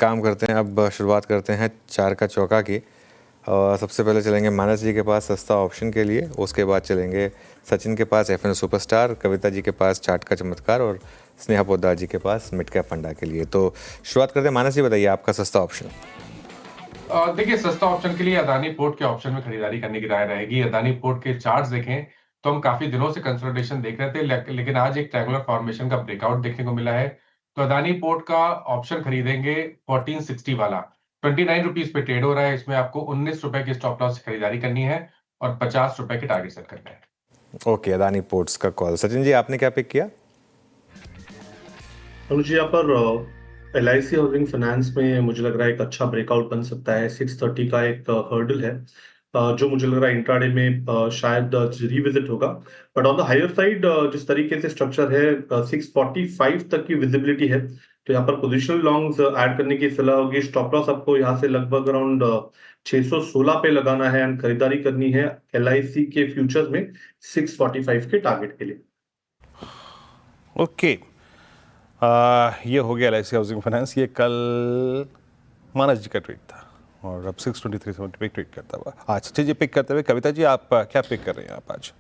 काम करते हैं, अब शुरुआत करते हैं चार का चौका की। और सबसे पहले चलेंगे मानस जी के पास सस्ता ऑप्शन के लिए, उसके बाद चलेंगे सचिन के पास एफएन सुपरस्टार, कविता जी के पास चार्ट का चमत्कार और स्नेहा पोद्दार जी के पास मिड कैप फंडा के लिए। तो शुरुआत करते हैं, मानस जी बताइए आपका सस्ता ऑप्शन। देखिए, सस्ता ऑप्शन के लिए अदानी पोर्ट के ऑप्शन में खरीदारी करने की राय रहेगी। अदानी पोर्ट के चार्ट्स देखें तो हम काफी दिनों से कंसोलिडेशन देख रहे थे, लेकिन आज एक ट्रायंगुलर फॉर्मेशन का ब्रेकआउट देखने को मिला है। तो अदानी पोर्ट का ऑप्शन खरीदेंगे 1460 वाला, 29 रुपीज पे ट्रेड हो रहा है। इसमें आपको 19 रुपए की स्टॉप लॉस से खरीदारी करनी है और 50 रुपए के टारगेट सेट करना है। ओके, अदानी पोर्ट्स का कॉल। सचिन जी आपने क्या पिक किया? मुझे यहाँ पर LIC हाउसिंग फाइनेंस में मुझे लग रहा है एक अच्छा ब्रेकआउट बन सकता है। 630 का एक हर्डल है, जो मुझे लग रहा है इंट्राडे में शायद रिविजिट होगा। But on the higher side जिस तरीके से स्ट्रक्चर है, 645 तक की विजिबिलिटी है, तो यहाँ पर पोजिशनल लॉन्ग्स ऐड करने की सलाह होगी। स्टॉप लॉस आपको यहाँ से लगभग अराउंड 616 पे लगाना है एंड खरीदारी करनी है LIC के फ्यूचर्स में 645 के टारगेट के लिए। ओके, ये हो गया LIC हाउसिंग फाइनेंस। ये कल मानस जी का ट्वीट था और अब 623 पे ट्वीट करता हुआ आज सचिन जी पिक करते हुए। कविता जी आप क्या पिक कर रहे हैं आप आज?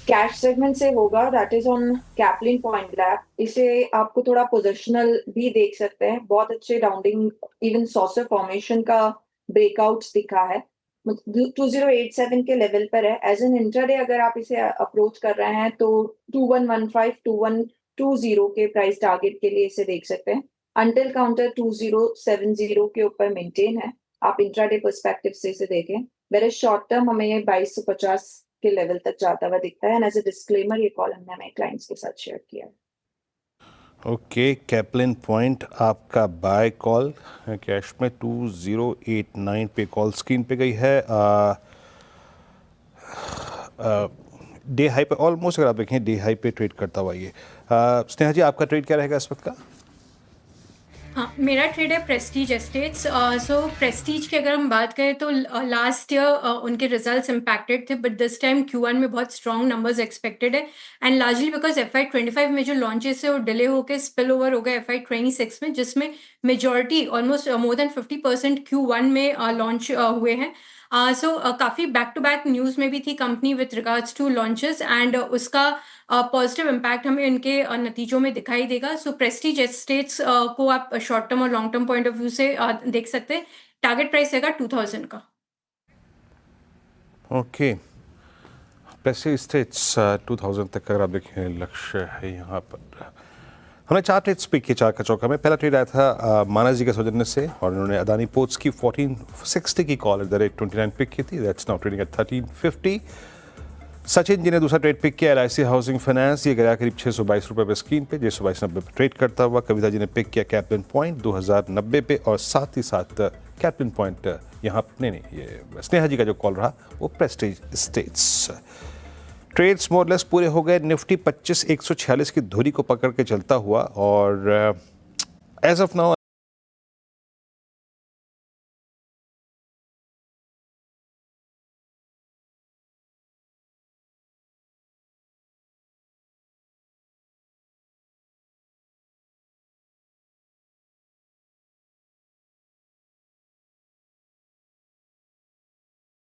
कैश सेगमेंट से होगा, that is on Caplin point grab. इसे आपको थोड़ा पोजिशनल भी देख सकते हैं, बहुत अच्छे राउंडिंग इवन सॉसर फॉर्मेशन का ब्रेकआउट्स दिखा है। 2087 के लेवल पर है। एज एन इंट्राडे अगर आप इसे अप्रोच कर रहे हैं तो 2115 2120 के प्राइस टारगेट के लिए इसे देख सकते हैं। अंटिल काउंटर 2070 के ऊपर मेंटेन है, आप इंट्राडे पर्सपेक्टिव से इसे देखें। मेरे शॉर्ट टर्म हमें ये 2250 के लेवल तक जाता हुआ दिखता है। एंड एज अ डिस्क्लेमर ये कॉल हमने हमारे क्लाइंट्स के साथ शेयर किया है। ओके, कैपलिन पॉइंट आपका बाय कॉल कैश में 2089 पे कॉल स्क्रीन पे गई है। डे हाई पे ऑलमोस्ट अगर आप देखें डे हाई पे ट्रेड करता हुआ ये। स्नेहा जी आपका ट्रेड क्या रहेगा इस वक्त का? हाँ, मेरा ट्रेड है प्रेस्टीज एस्टेट्स। सो प्रेस्टीज की अगर हम बात करें तो लास्ट ईयर उनके रिजल्ट्स इम्पैक्टेड थे, बट दिस टाइम Q1 में बहुत स्ट्रॉन्ग नंबर्स एक्सपेक्टेड है। एंड लार्जली बिकॉज FY25 में जो लॉन्चेस है वो डिले होकर स्पिल ओवर हो गए FY26 में, जिसमें majority almost more than 50% Q1 में लॉन्च हुए हैं। काफ़ी बैक टू बैक न्यूज़ में भी थी company with regards to launches, and उसका पॉजिटिव इम्पैक्ट हमें इनके नतीजों में दिखाई देगा। सो प्रेस्टीज एस्टेट्स को आप शॉर्ट टर्म और long term point of view से देख सकते हैं। टारगेट प्राइस रहेगा 2000 का। ओके, प्रेस्टीज एस्टेट्स 2000 तक अगर आप देखें लक्ष्य है यहाँ पर। हमने चार ट्रेड्स पिक किए चार का चौका में। पहला ट्रेड आया था मानस जी के सौजन्य से और उन्होंने अदानी पोर्ट्स की 1460 की call at the rate 29 pick की थी। That's now trading at 1350। Sachin ji ने दूसरा ट्रेड पिक किया LIC हाउसिंग फाइनेंस, ये गया करीब 622 रुपये पे स्क्रीन पे, 622.90 पे ट्रेड करता हुआ। कविता जी ने पिक किया कैपलिन पॉइंट 2090 पे और साथ ही साथ कैपलिन पॉइंट यहाँ नहीं ये स्नेहा जी का जो कॉल रहा वो प्रेस्टीज स्टेट्स। ट्रेड्स मोरलेस पूरे हो गए। निफ्टी 25,146 की धुरी को पकड़ के चलता हुआ और एज ऑफ नाउ